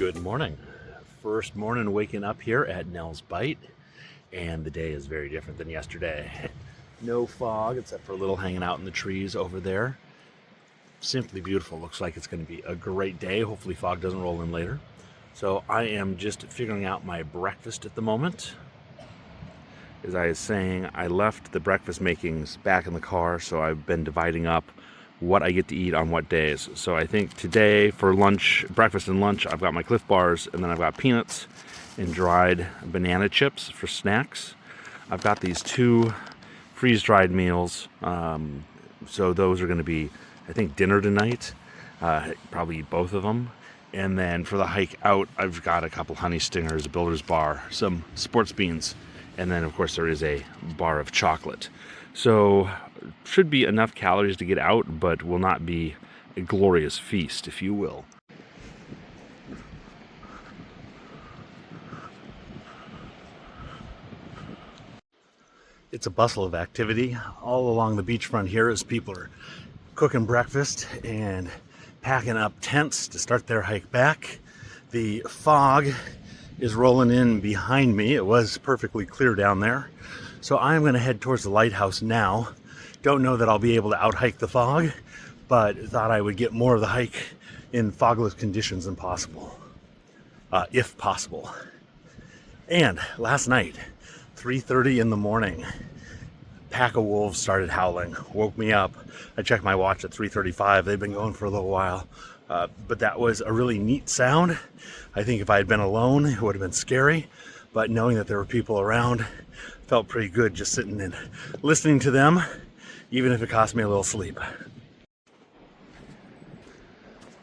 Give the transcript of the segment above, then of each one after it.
Good morning. First morning waking up here at Nels Bight, and the day is very different than yesterday. No fog except for a little hanging out in the trees over there. Simply beautiful. Looks like it's going to be a great day. Hopefully fog doesn't roll in later. So I am just figuring out my breakfast at the moment. As I was saying, I left the breakfast makings back in the car, so I've been dividing up what I get to eat on what days. So I think today for lunch, breakfast and lunch, I've got my Cliff Bars, and then I've got peanuts and dried banana chips for snacks. I've got these two freeze-dried meals, so those are going to be, I think, dinner tonight. Probably eat both of them. And then for the hike out, I've got a couple honey stingers, a Builder's Bar, some sports beans, and then of course there is a bar of chocolate. So should be enough calories to get out, but will not be a glorious feast, if you will. It's a bustle of activity all along the beachfront here as people are cooking breakfast and packing up tents to start their hike back. The fog is rolling in behind me. It was perfectly clear down there. So I'm going to head towards the Lighthouse now. Don't know that I'll be able to out-hike the fog, but thought I would get more of the hike in fogless conditions than possible, if possible. And last night, 3:30 in the morning, pack of wolves started howling, woke me up. I checked my watch at 3:35. They've been going for a little while, but that was a really neat sound. I think if I had been alone, it would have been scary, but knowing that there were people around felt pretty good just sitting and listening to them, even if it cost me a little sleep.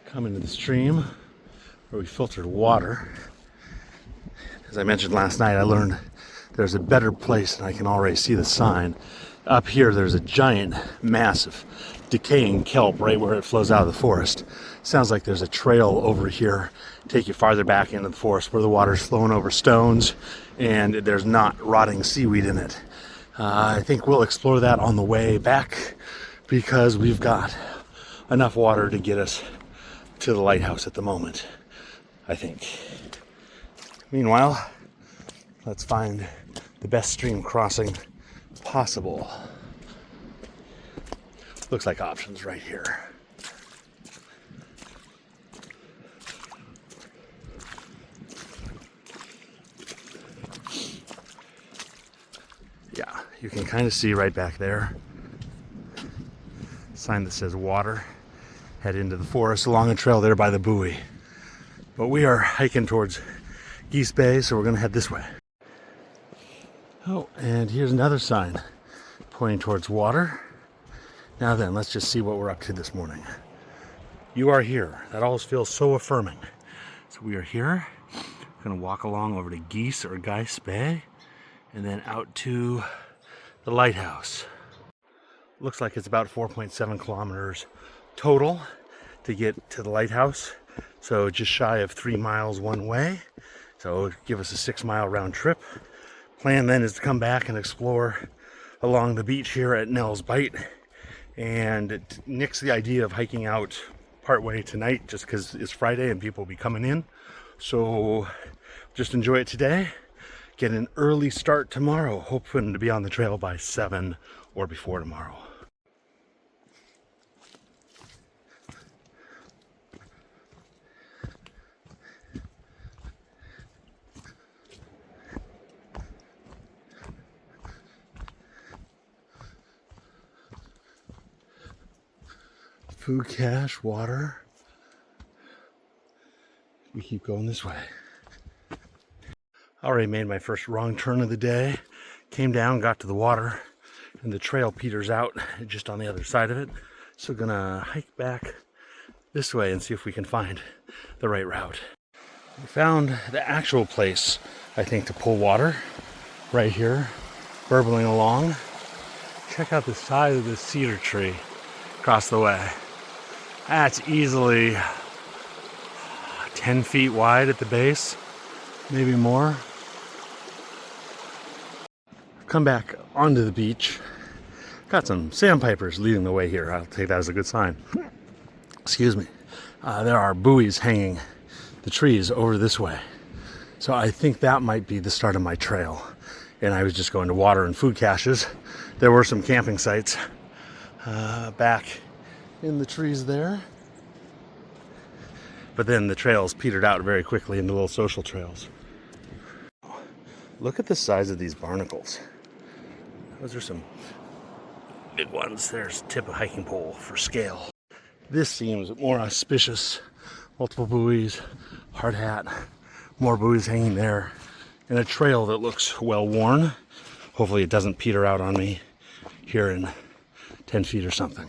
Coming to the stream where we filtered water. As I mentioned last night, I learned there's a better place, and I can already see the sign. Up here, there's a giant, massive, decaying kelp right where it flows out of the forest. Sounds like there's a trail over here, take you farther back into the forest where the water's flowing over stones and there's not rotting seaweed in it. I think we'll explore that on the way back because we've got enough water to get us to the lighthouse at the moment, I think. Meanwhile, let's find the best stream crossing possible. Looks like options right here. Yeah, you can kind of see right back there. Sign that says water. Head into the forest along the trail there by the buoy. But we are hiking towards Guise Bay, so we're going to head this way. Oh, and here's another sign pointing towards water. Now then, let's just see what we're up to this morning. You are here. That always feels so affirming. So we are here. Going to walk along over to Guise or Guise Bay, and then out to the Lighthouse. Looks like it's about 4.7 kilometers total to get to the Lighthouse. So just shy of 3 miles one way. So give us a 6-mile round trip. Plan then is to come back and explore along the beach here at Nels Bight. And it nixed the idea of hiking out partway tonight just because it's Friday and people will be coming in. So just enjoy it today. Get an early start tomorrow, hoping to be on the trail by 7 or before tomorrow. Food cache, water. We keep going this way. Already made my first wrong turn of the day. Came down, got to the water, and the trail peters out just on the other side of it. So gonna hike back this way and see if we can find the right route. We found the actual place, I think, to pull water right here, burbling along. Check out the size of this cedar tree across the way. That's easily 10 feet wide at the base, maybe more. Come back onto the beach. Got some sandpipers leading the way here. I'll take that as a good sign. Excuse me. There are buoys hanging the trees over this way. So I think that might be the start of my trail. And I was just going to water and food caches. There were some camping sites back in the trees there. But then the trails petered out very quickly into little social trails. Look at the size of these barnacles. Those are some big ones. There's tip of hiking pole for scale. This seems more auspicious. Multiple buoys, hard hat, more buoys hanging there, and a trail that looks well worn. Hopefully it doesn't peter out on me here in 10 feet or something.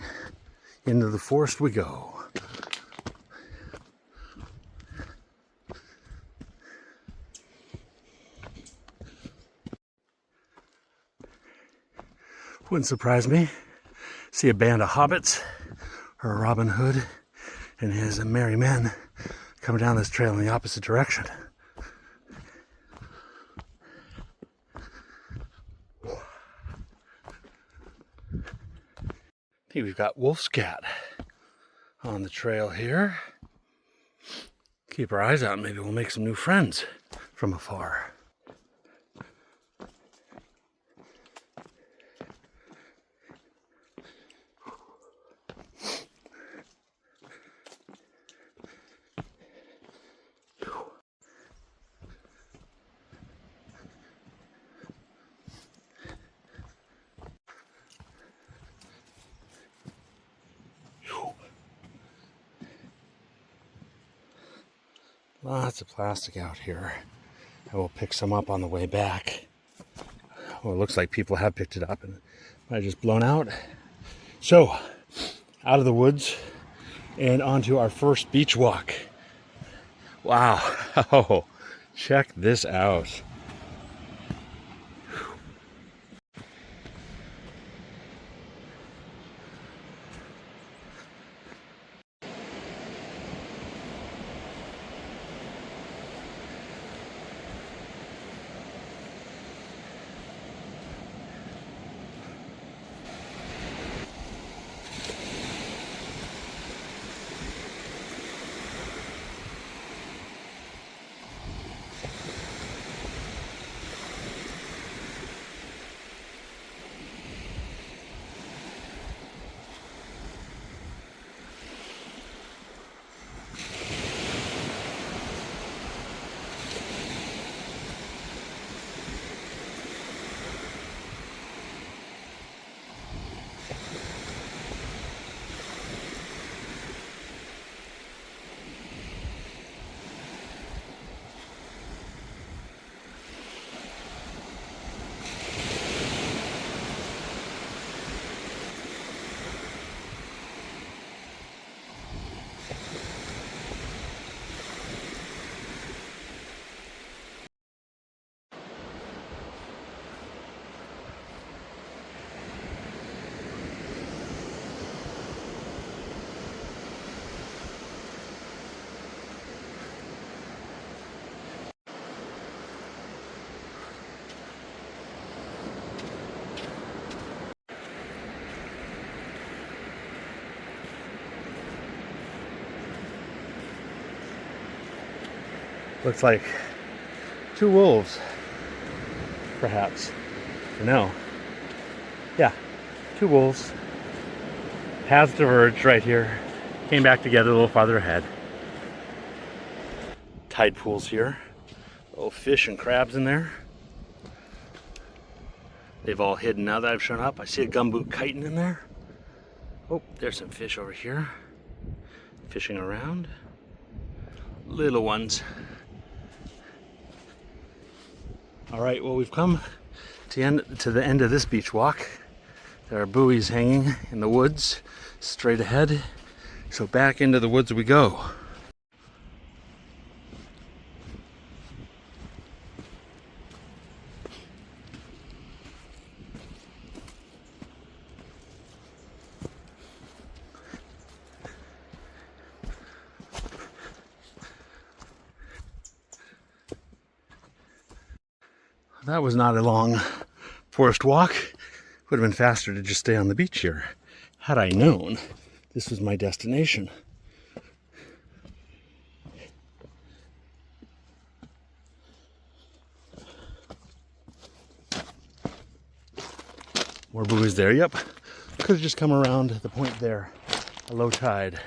Into the forest we go. Wouldn't surprise me. See a band of hobbits or a Robin Hood and his merry men coming down this trail in the opposite direction. I think we've got wolf scat on the trail here. Keep our eyes out, maybe we'll make some new friends from afar. Lots of plastic out here. I will pick some up on the way back. Well, it looks like people have picked it up and it might have just blown out. So, out of the woods and onto our first beach walk. Wow. Oh, check this out. Looks like two wolves, perhaps. No. Yeah, two wolves. Paths diverged right here. Came back together a little farther ahead. Tide pools here. Little fish and crabs in there. They've all hidden now that I've shown up. I see a gumboot chitin in there. Oh, there's some fish over here. Fishing around. Little ones. All right, well, we've come to the end of this beach walk. There are buoys hanging in the woods straight ahead. So back into the woods we go. That was not a long forest walk. Would have been faster to just stay on the beach here, had I known this was my destination. More buoys there. Yep. Could have just come around the point there. A low tide.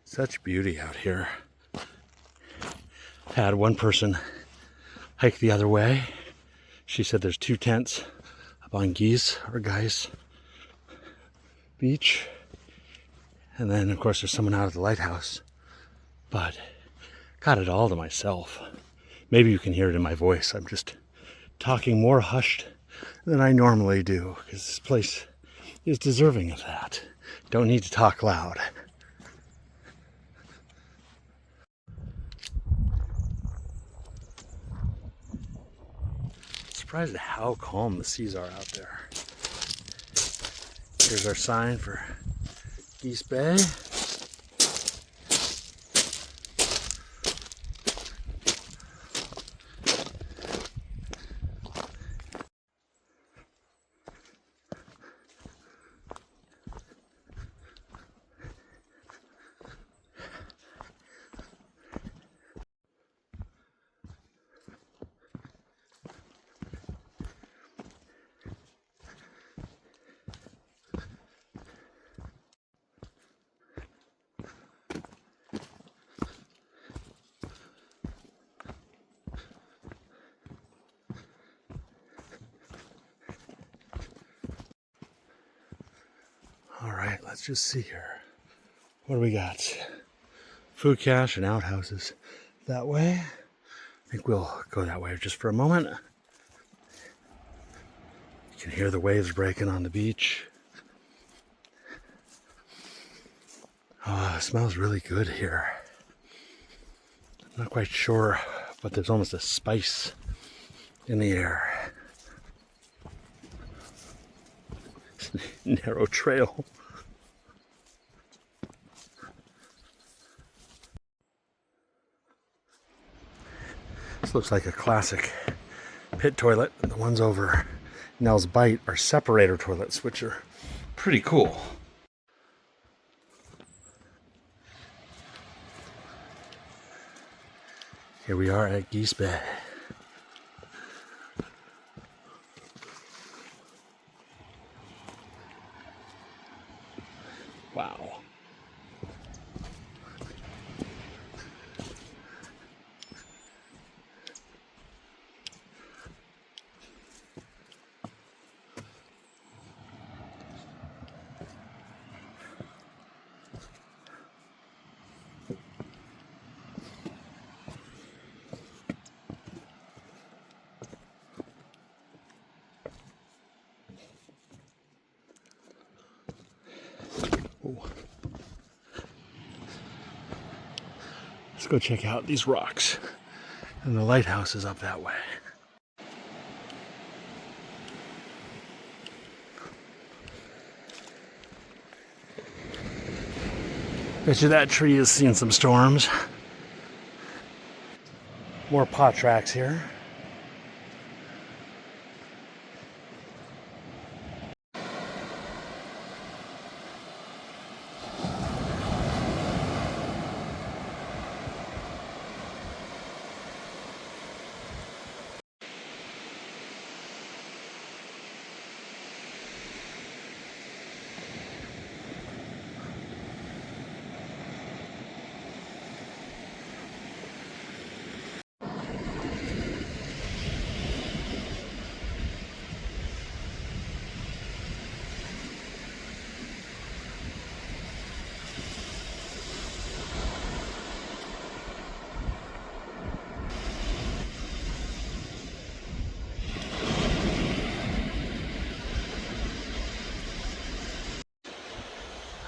Such beauty out here. Had one person hike the other way. She said there's 2 tents up on Guise Beach. And then, of course, there's someone out at the Lighthouse. But got it all to myself. Maybe you can hear it in my voice. I'm just talking more hushed than I normally do, because this place is deserving of that. Don't need to talk loud. Surprised at how calm the seas are out there. Here's our sign for Guise Bay. All right, let's just see here. What do we got? Food cache and outhouses that way. I think we'll go that way just for a moment. You can hear the waves breaking on the beach. Oh, it smells really good here. I'm not quite sure, but there's almost a spice in the air. Narrow trail. This looks like a classic pit toilet. The ones over Nels Bight are separator toilets, which are pretty cool. Here we are at Guise Bay. Wow. Let's go check out these rocks. And the lighthouse is up that way. Bet you that tree has seen some storms. More pot tracks here.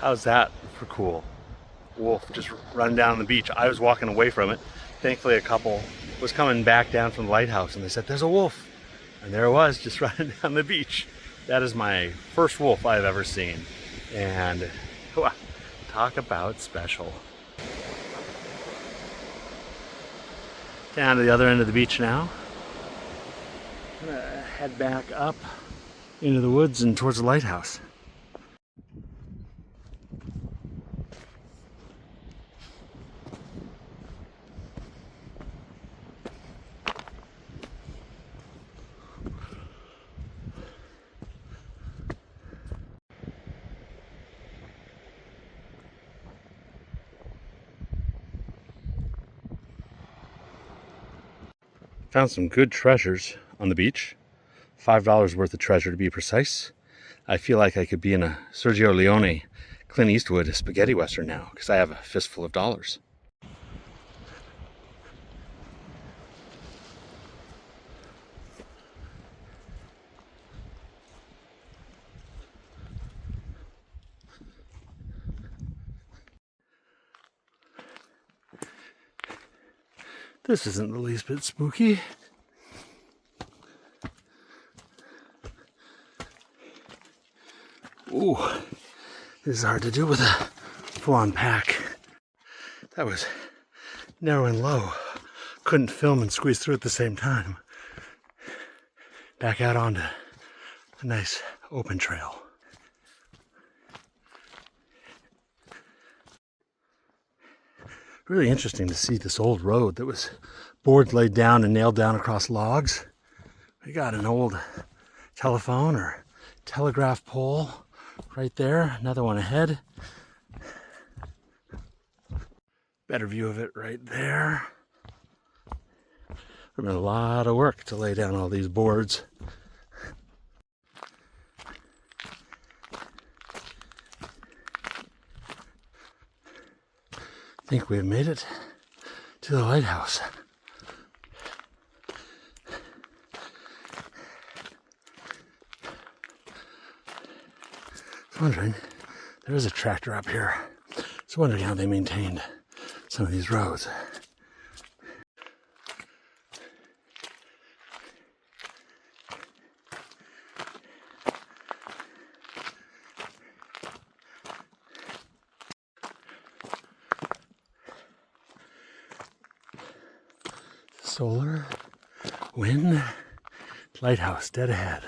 How's that for cool? Wolf just run down the beach. I was walking away from it. Thankfully, a couple was coming back down from the lighthouse and they said, "There's a wolf." And there it was, just running down the beach. That is my first wolf I've ever seen. And talk about special. Down to the other end of the beach now. I'm gonna head back up into the woods and towards the lighthouse. Found some good treasures on the beach. $5 worth of treasure to be precise. I feel like I could be in a Sergio Leone, Clint Eastwood spaghetti western now because I have a fistful of dollars. This isn't the least bit spooky. Ooh, this is hard to do with a full-on pack. That was narrow and low. Couldn't film and squeeze through at the same time. Back out onto a nice open trail. Really interesting to see this old road that was boards laid down and nailed down across logs. We got an old telephone or telegraph pole right there, another one ahead. Better view of it right there. It's been a lot of work to lay down all these boards. I think we've made it to the lighthouse. I was wondering, there is a tractor up here. I was wondering how they maintained some of these roads. Solar, wind, lighthouse dead ahead.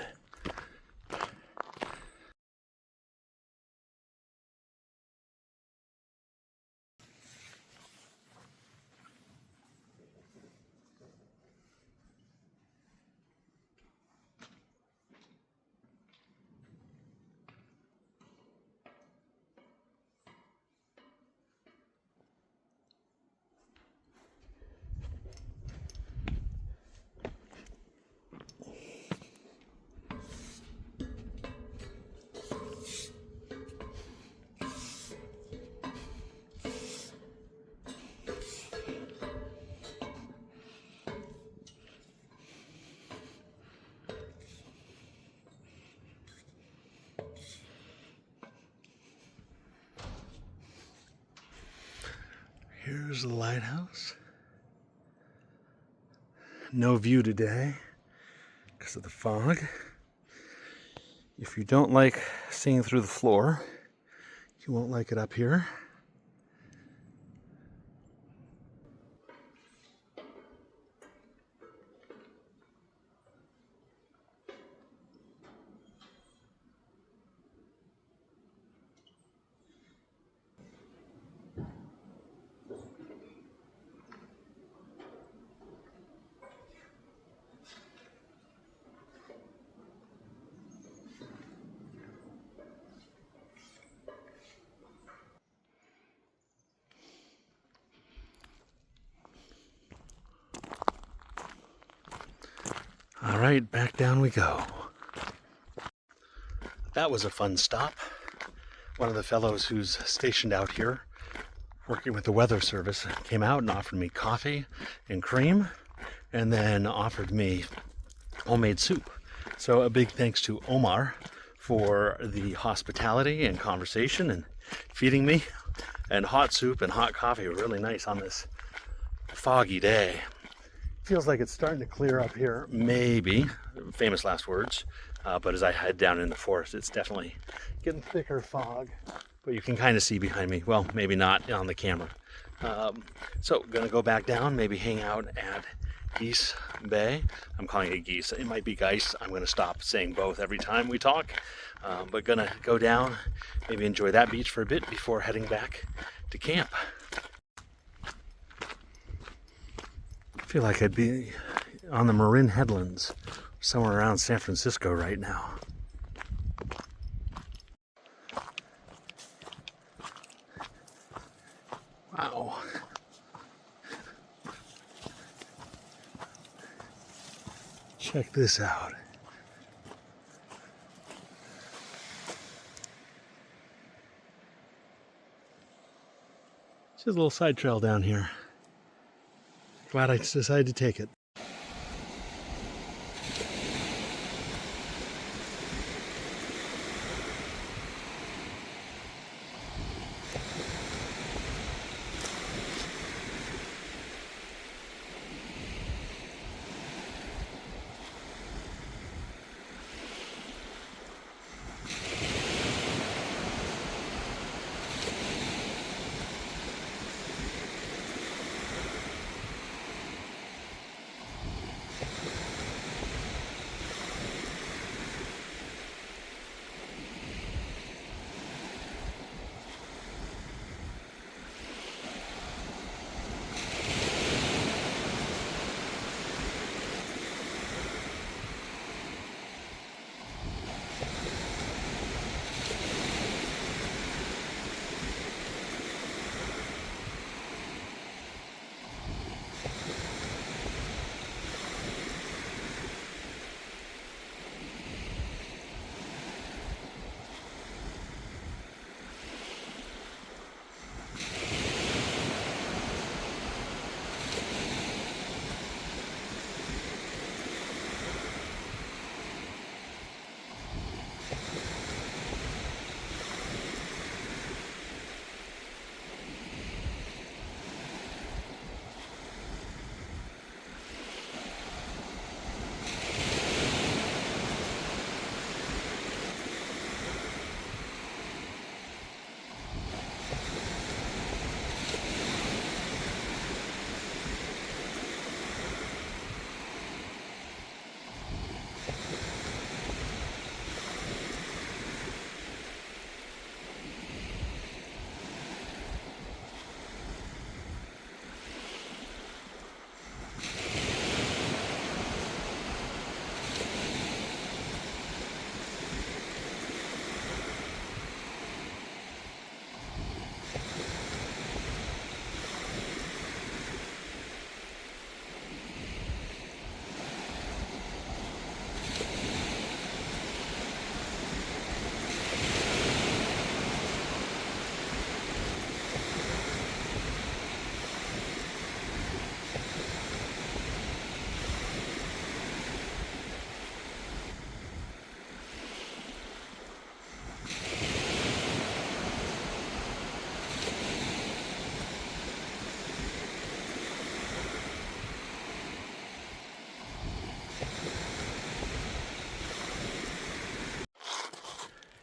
Here's the lighthouse. No view today because of the fog. If you don't like seeing through the floor, you won't like it up here. All right, back down we go. That was a fun stop. One of the fellows who's stationed out here working with the weather service came out and offered me coffee and cream and then offered me homemade soup. So a big thanks to Omar for the hospitality and conversation and feeding me. And hot soup and hot coffee were really nice on this foggy day. Feels like it's starting to clear up here, maybe, famous last words, but as I head down in the forest, it's definitely getting thicker fog, but you can kind of see behind me. Well, maybe not on the camera. So gonna go back down, maybe hang out at Guise Bay. I'm calling it Guise. It might be Guise. I'm gonna stop saying both every time we talk, but gonna go down, maybe enjoy that beach for a bit before heading back to camp. I feel like I'd be on the Marin Headlands, somewhere around San Francisco right now. Wow. Check this out. Just a little side trail down here. Glad I decided to take it.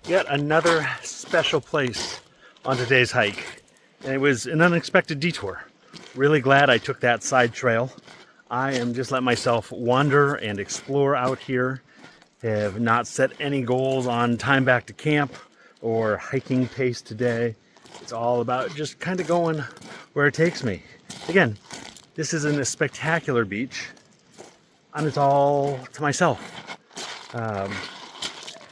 Yet another special place on today's hike. And it was an unexpected detour. Really glad I took that side trail. I am just letting myself wander and explore out here. Have not set any goals on time back to camp or hiking pace today. It's all about just kind of going where it takes me. Again, this isn't a spectacular beach, and it's all to myself.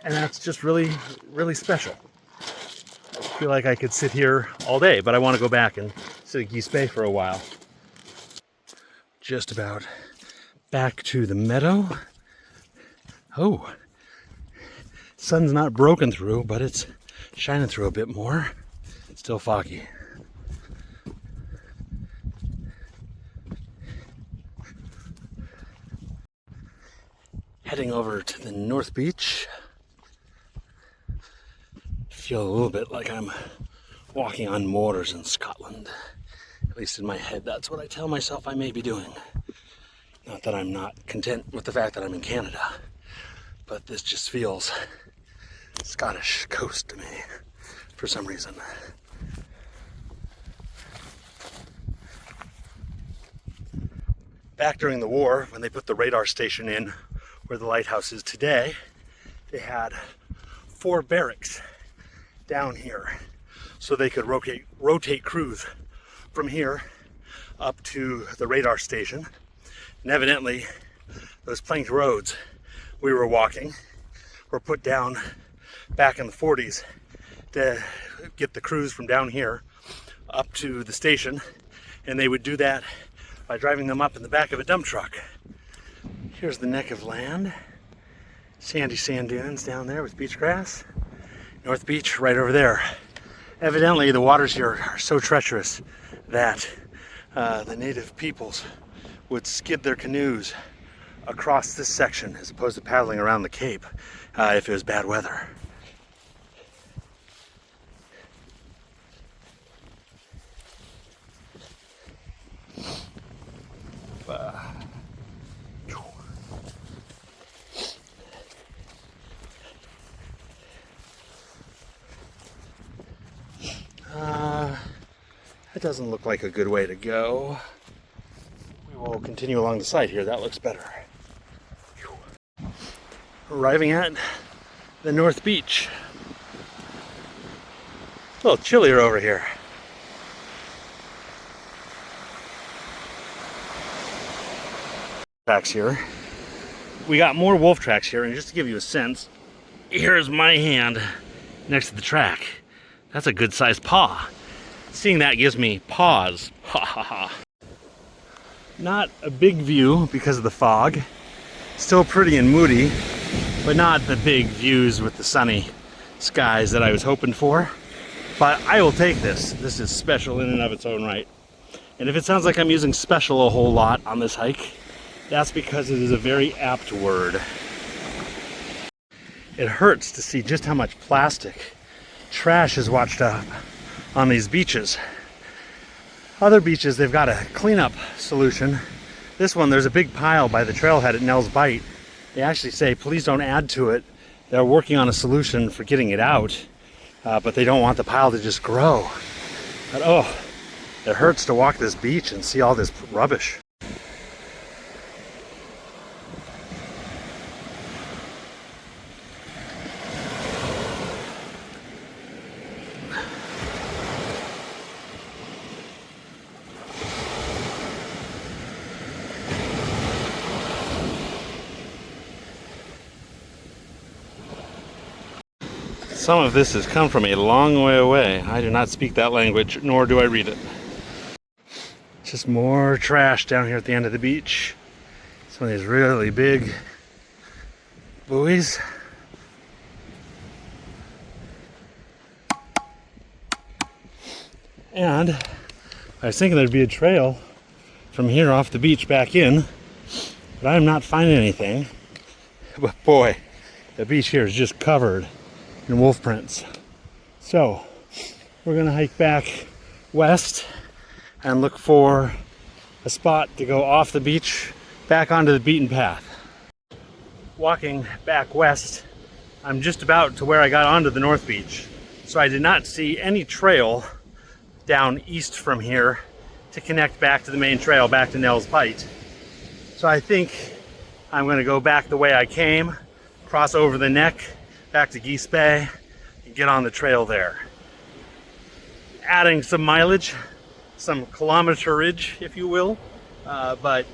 And that's just really, really special. I feel like I could sit here all day, but I want to go back and sit at Guise Bay for a while. Just about back to the meadow. Oh, sun's not broken through, but it's shining through a bit more. It's still foggy. Heading over to the North Beach. Feel a little bit like I'm walking on moors in Scotland. At least in my head, that's what I tell myself I may be doing. Not that I'm not content with the fact that I'm in Canada, but this just feels Scottish coast to me for some reason. Back during the war, when they put the radar station in where the lighthouse is today, they had 4 barracks down here so they could rotate crews from here up to the radar station. And evidently those planked roads we were walking were put down back in the 40s to get the crews from down here up to the station, and they would do that by driving them up in the back of a dump truck. Here's the neck of land. Sandy sand dunes down there with beach grass. North Beach right over there. Evidently the waters here are so treacherous that the native peoples would skid their canoes across this section as opposed to paddling around the Cape if it was bad weather. That doesn't look like a good way to go. We will continue along the side here. That looks better. Arriving at the North Beach. A little chillier over here. Tracks here. We got more wolf tracks here, and just to give you a sense, here's my hand next to the track. That's a good sized paw. Seeing that gives me pause. Ha ha ha. Not a big view because of the fog. Still pretty and moody, but not the big views with the sunny skies that I was hoping for. But I will take this. This is special in and of its own right. And if it sounds like I'm using special a whole lot on this hike, that's because it is a very apt word. It hurts to see just how much plastic trash is washed up on these beaches. Other beaches, they've got a cleanup solution. This one, there's a big pile by the trailhead at Nels Bight. They actually say, please don't add to it. They're working on a solution for getting it out, but they don't want the pile to just grow. But oh, it hurts to walk this beach and see all this rubbish. Some of this has come from a long way away. I do not speak that language, nor do I read it. Just more trash down here at the end of the beach. Some of these really big buoys. And I was thinking there'd be a trail from here off the beach back in, but I'm not finding anything. But boy, the beach here is just covered in wolf prints. So we're gonna hike back west and look for a spot to go off the beach back onto the beaten path. Walking back west, I'm just about to where I got onto the North Beach, so I did not see any trail down east from here to connect back to the main trail, back to Nels Bight. So I think I'm gonna go back the way I came, cross over the neck back to Guise Bay and get on the trail there. Adding some mileage, some kilometerage, if you will, but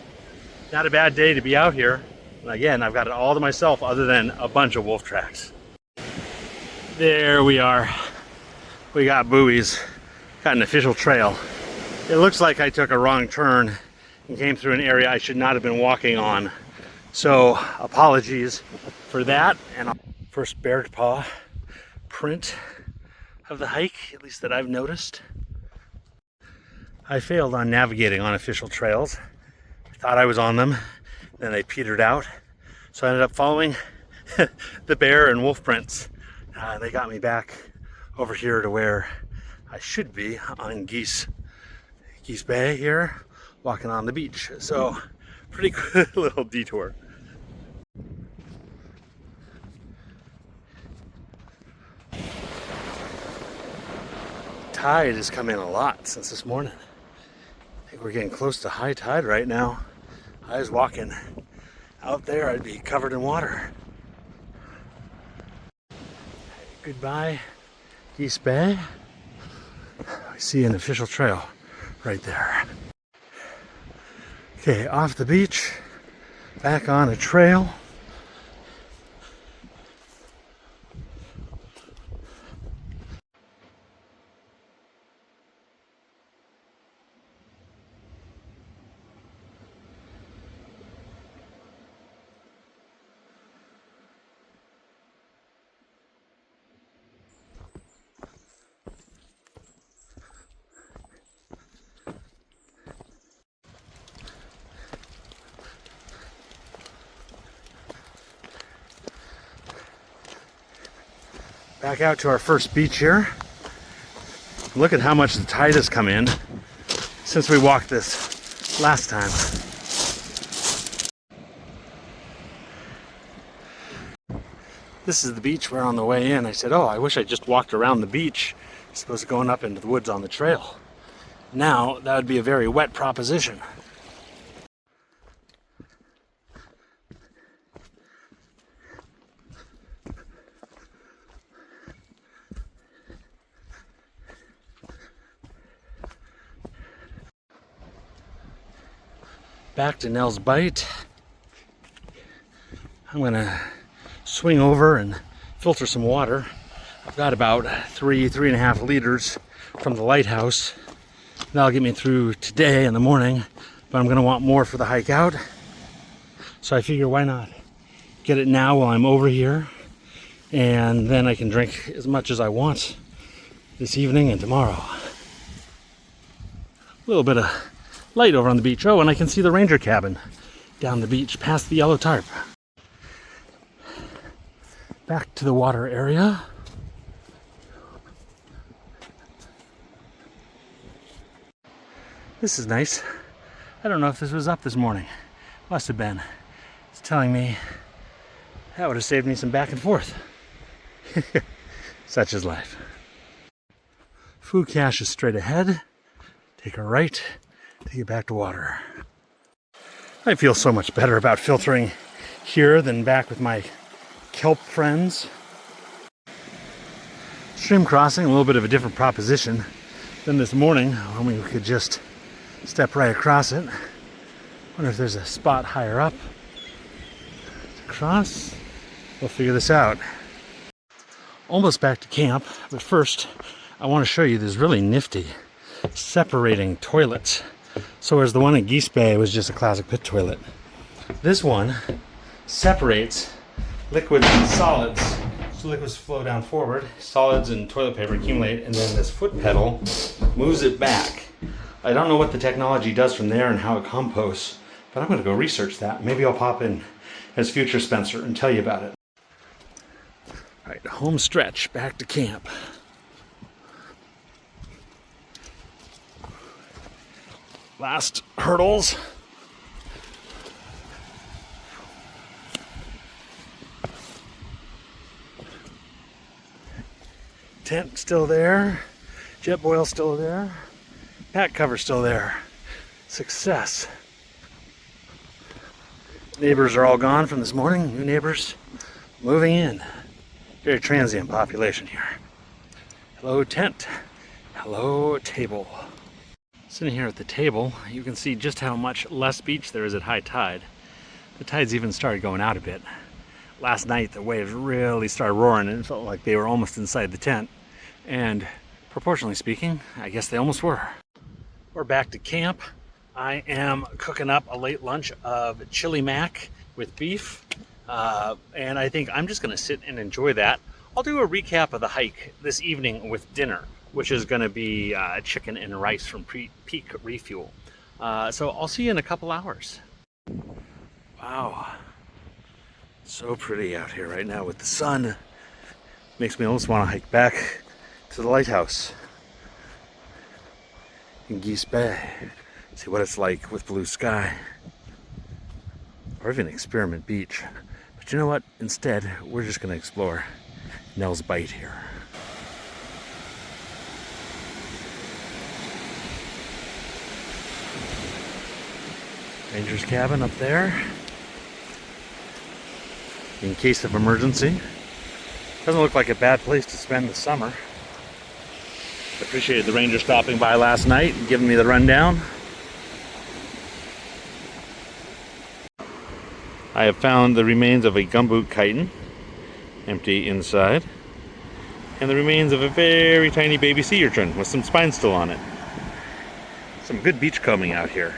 not a bad day to be out here. And again, I've got it all to myself other than a bunch of wolf tracks. There we are. We got buoys, got an official trail. It looks like I took a wrong turn and came through an area I should not have been walking on. So apologies for that. And first bear paw print of the hike, at least that I've noticed. I failed on navigating on official trails. I thought I was on them, then they petered out. So I ended up following the bear and wolf prints. They got me back over here to where I should be on Guise Bay here, walking on the beach. So pretty good little detour. Tide has come in a lot since this morning. I think we're getting close to high tide right now. I was walking out there, I'd be covered in water. Goodbye, Guise Bay. I see an official trail right there. Okay, off the beach, back on a trail. Back out to our first beach here. Look at how much the tide has come in since we walked this last time. This is the beach where on the way in I said, oh, I wish I just walked around the beach as opposed to going up into the woods on the trail. Now, that would be a very wet proposition. Back to Nels Bight. I'm gonna swing over and filter some water. I've got about 3.5 liters from the Lighthouse. That'll get me through today in the morning, but I'm gonna want more for the hike out. So I figure why not get it now while I'm over here, and then I can drink as much as I want this evening and tomorrow. A little bit of light over on the beach. Oh, and I can see the ranger cabin down the beach past the yellow tarp. Back to the water area. This is nice. I don't know if this was up this morning. Must have been. It's telling me that would have saved me some back and forth. Such is life. Food cache is straight ahead. Take a right to get back to water. I feel so much better about filtering here than back with my kelp friends. Stream crossing, a little bit of a different proposition than this morning when we could just step right across it. Wonder if there's a spot higher up to cross. We'll figure this out. Almost back to camp, but first I want to show you this really nifty separating toilets. So whereas the one in Guise Bay was just a classic pit toilet, this one separates liquids and solids. So liquids flow down forward, solids and toilet paper accumulate, and then this foot pedal moves it back. I don't know what the technology does from there and how it composts, but I'm going to go research that. Maybe I'll pop in as future Spencer and tell you about it. All right, home stretch, back to camp. Last hurdles. Tent still there. Jet boil still there. Pack cover still there. Success. Neighbors are all gone from this morning. New neighbors moving in. Very transient population here. Hello tent. Hello table. Sitting here at the table, you can see just how much less beach there is at high tide. The tide's even started going out a bit. Last night the waves really started roaring and it felt like they were almost inside the tent. And proportionally speaking, I guess they almost were. We're back to camp. I am cooking up a late lunch of chili mac with beef. And I think I'm just gonna sit and enjoy that. I'll do a recap of the hike this evening with dinner, which is gonna be chicken and rice from Peak Refuel. So I'll see you in a couple hours. Wow. So pretty out here right now with the sun. Makes me almost want to hike back to the Lighthouse in Guise Bay. See what it's like with blue sky. Or even Experiment Beach. But you know what? Instead, we're just going to explore Nels Bight here. Ranger's cabin up there. In case of emergency. Doesn't look like a bad place to spend the summer. Appreciated the ranger stopping by last night and giving me the rundown. I have found the remains of a gumboot chitin, empty inside, and the remains of a very tiny baby sea urchin with some spines still on it. Some good beachcombing out here.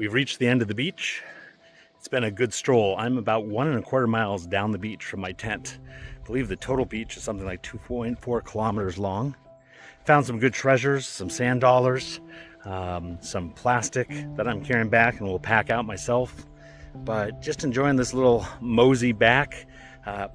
We've reached the end of the beach. It's been a good stroll. I'm about 1.25 miles down the beach from my tent. I believe the total beach is something like 2.4 kilometers long. Found some good treasures, some sand dollars, some plastic that I'm carrying back and will pack out myself. But just enjoying this little mosey back,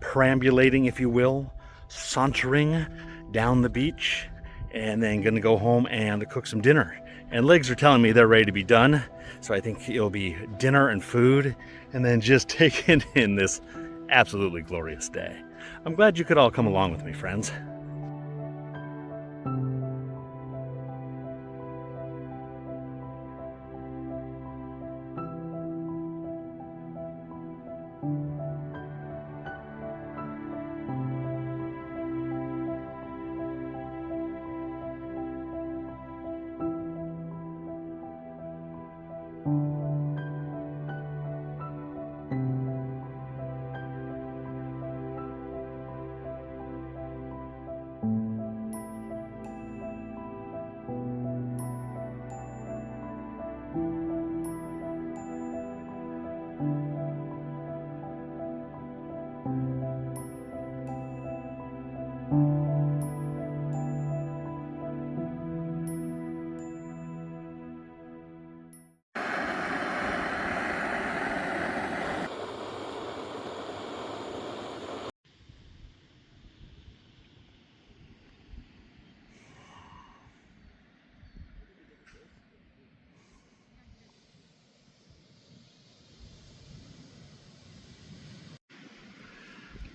perambulating, if you will, sauntering down the beach, and then gonna go home and cook some dinner. And legs are telling me they're ready to be done, so I think it'll be dinner and food, and then just taking in this absolutely glorious day. I'm glad you could all come along with me, friends.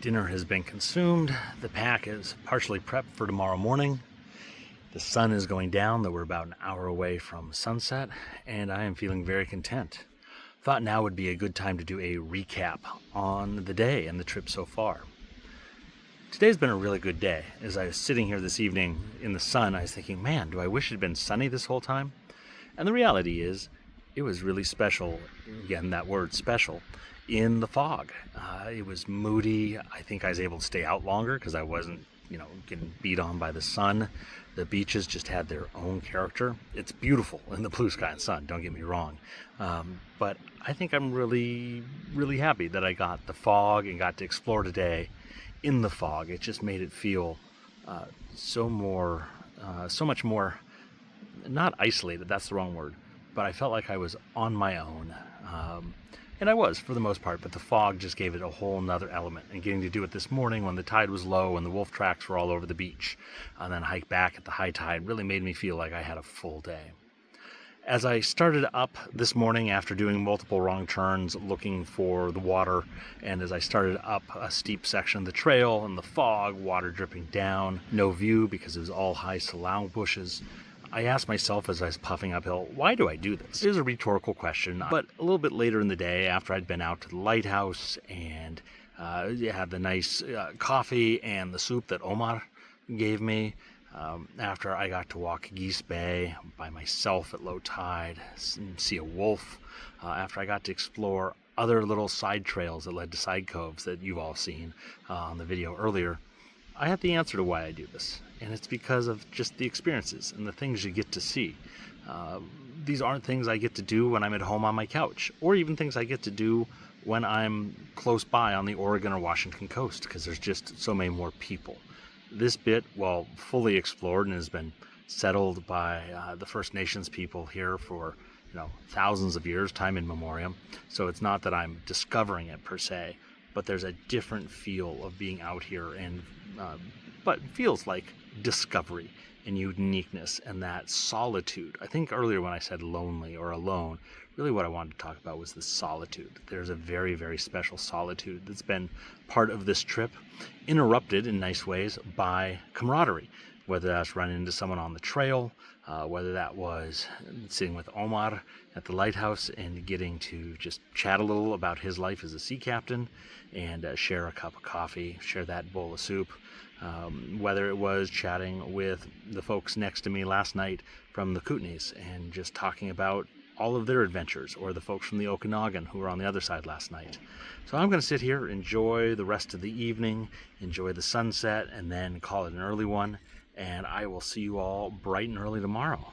Dinner has been consumed. The pack is partially prepped for tomorrow morning. The sun is going down, though we're about an hour away from sunset, and I am feeling very content. Thought now would be a good time to do a recap on the day and the trip so far. Today's been a really good day. As I was sitting here this evening in the sun, I was thinking, man, do I wish it had been sunny this whole time? And the reality is, it was really special, again, that word special, in the fog. It was moody. I think I was able to stay out longer because I wasn't, getting beat on by the sun. The beaches just had their own character. It's beautiful in the blue sky and sun, don't get me wrong. But I think I'm really, really happy that I got the fog and got to explore today in the fog. It just made it feel so much more, not isolated, that's the wrong word, but I felt like I was on my own. And I was, for the most part, but the fog just gave it a whole nother element. And getting to do it this morning when the tide was low and the wolf tracks were all over the beach, and then hike back at the high tide really made me feel like I had a full day. As I started up this morning after doing multiple wrong turns looking for the water, and as I started up a steep section of the trail in the fog, water dripping down, no view because it was all high salau bushes, I asked myself as I was puffing uphill, why do I do this? It was a rhetorical question, but a little bit later in the day, after I'd been out to the Lighthouse and had the nice coffee and the soup that Omar gave me, after I got to walk Guise Bay by myself at low tide, see a wolf, after I got to explore other little side trails that led to side coves that you've all seen on the video earlier, I had the answer to why I do this, and it's because of just the experiences and the things you get to see. These aren't things I get to do when I'm at home on my couch, or even things I get to do when I'm close by on the Oregon or Washington coast, because there's just so many more people. This bit, while fully explored and has been settled by the First Nations people here for thousands of years, time in memoriam, so it's not that I'm discovering it per se, but there's a different feel of being out here, and but feels like discovery and uniqueness and that solitude. I think earlier when I said lonely or alone, really what I wanted to talk about was the solitude. There's a very, very special solitude that's been part of this trip, interrupted in nice ways by camaraderie, whether that's running into someone on the trail, whether that was sitting with Omar at the Lighthouse and getting to just chat a little about his life as a sea captain and share a cup of coffee, share that bowl of soup, whether it was chatting with the folks next to me last night from the Kootenays and just talking about all of their adventures, or the folks from the Okanagan who were on the other side last night. So I'm going to sit here, enjoy the rest of the evening, enjoy the sunset, and then call it an early one, and I will see you all bright and early tomorrow.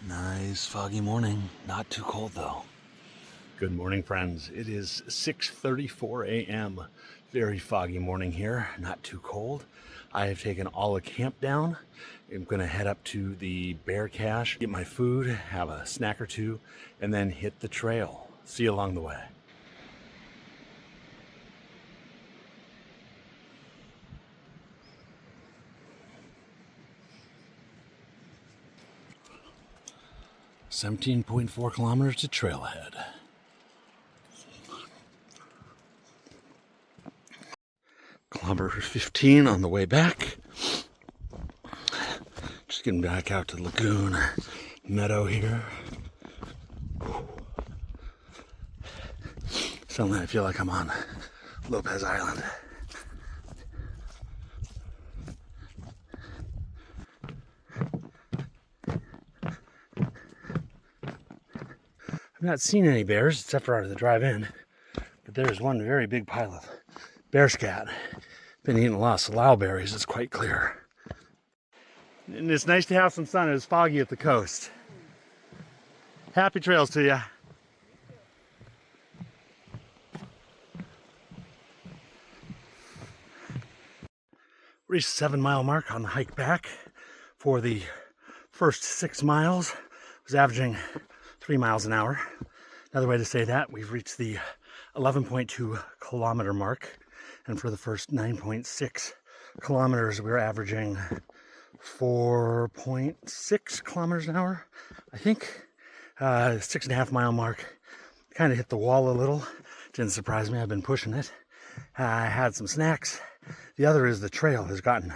Nice foggy morning, not too cold though. Good morning, friends. It is 6:34 a.m. Very foggy morning here, not too cold. I have taken all the camp down. I'm gonna head up to the bear cache, get my food, have a snack or two, and then hit the trail. See you along the way. "17.4 kilometers to trailhead." Kilometer 15 on the way back. Just getting back out to the lagoon meadow here. Suddenly I feel like I'm on Lopez Island. I've not seen any bears except for the drive-in, but there's one very big pile of bear scat. Been eating a lot of salal berries, it's quite clear. And it's nice to have some sun. It was foggy at the coast. Happy trails to you. Reached the 7-mile mark on the hike back. For the first 6 miles, was averaging 3 miles an hour. Another way to say that, we've reached the 11.2 kilometer mark. And for the first 9.6 kilometers, we were averaging 4.6 kilometers an hour, I think. 6.5 mile mark, kind of hit the wall a little. Didn't surprise me, I've been pushing it. I had some snacks. The other is the trail has gotten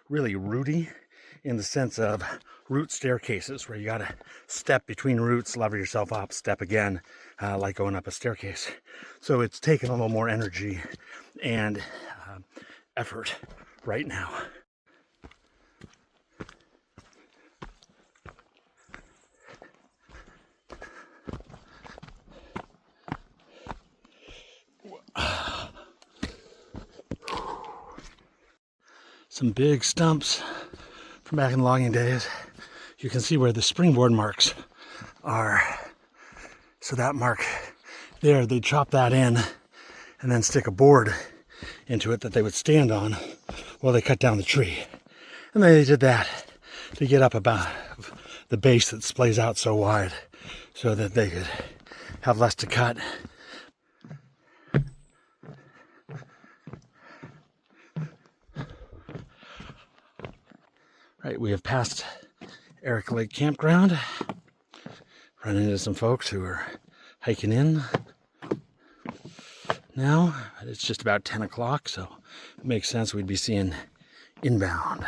really rooty in the sense of root staircases, where you gotta step between roots, lever yourself up, step again, like going up a staircase. So it's taken a little more energy and effort right now. Some big stumps from back in the logging days. You can see where the springboard marks are. So that mark there, they chop that in and then stick a board into it that they would stand on while they cut down the tree. And they did that to get up about the base that splays out so wide so that they could have less to cut. Right, we have passed Eric Lake Campground. Run into some folks who are hiking in now. It's just about 10 o'clock, so it makes sense we'd be seeing inbound.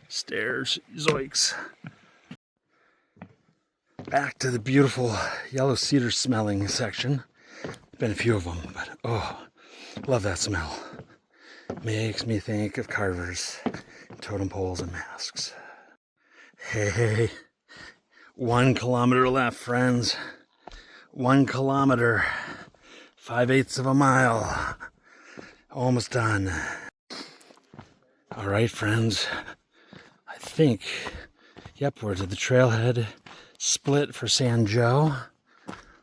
Stairs, zoinks. Back to the beautiful yellow cedar smelling section. Been a few of them, but oh, love that smell. Makes me think of carvers, totem poles, and masks. Hey, 1 kilometer left, friends. 1 kilometer, 5/8 of a mile. Almost done. All right, friends. I think, yep, we're to the trailhead split for San Joe.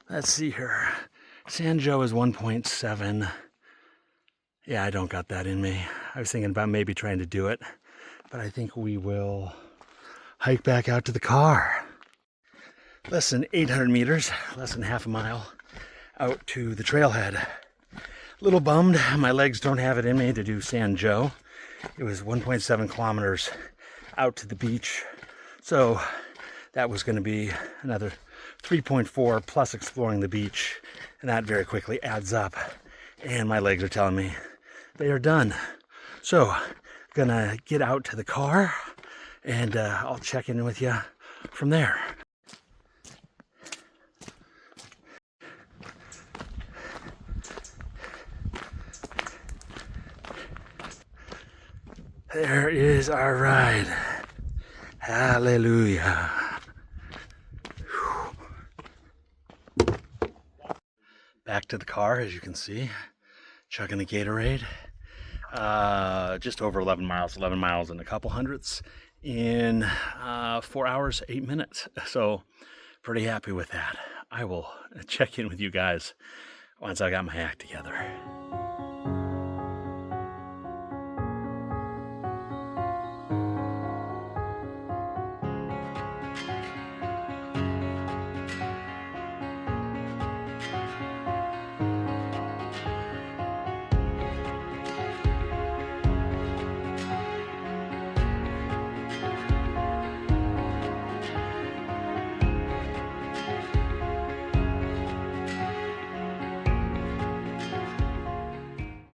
Let's see here. San Joe is 1.7. Yeah, I don't got that in me. I was thinking about maybe trying to do it, but I think we will hike back out to the car. Less than 800 meters, less than half a mile out to the trailhead. A little bummed, my legs don't have it in me to do San Joe. It was 1.7 kilometers out to the beach, so that was going to be another 3.4 plus exploring the beach, and that very quickly adds up, and my legs are telling me they are done. So gonna get out to the car, and I'll check in with you from there. There is our ride. Hallelujah. Whew. Back to the car, as you can see, chugging a Gatorade. Just over 11 miles and a couple hundredths in 4 hours, 8 minutes. So pretty happy with that. I will check in with you guys once I got my act together.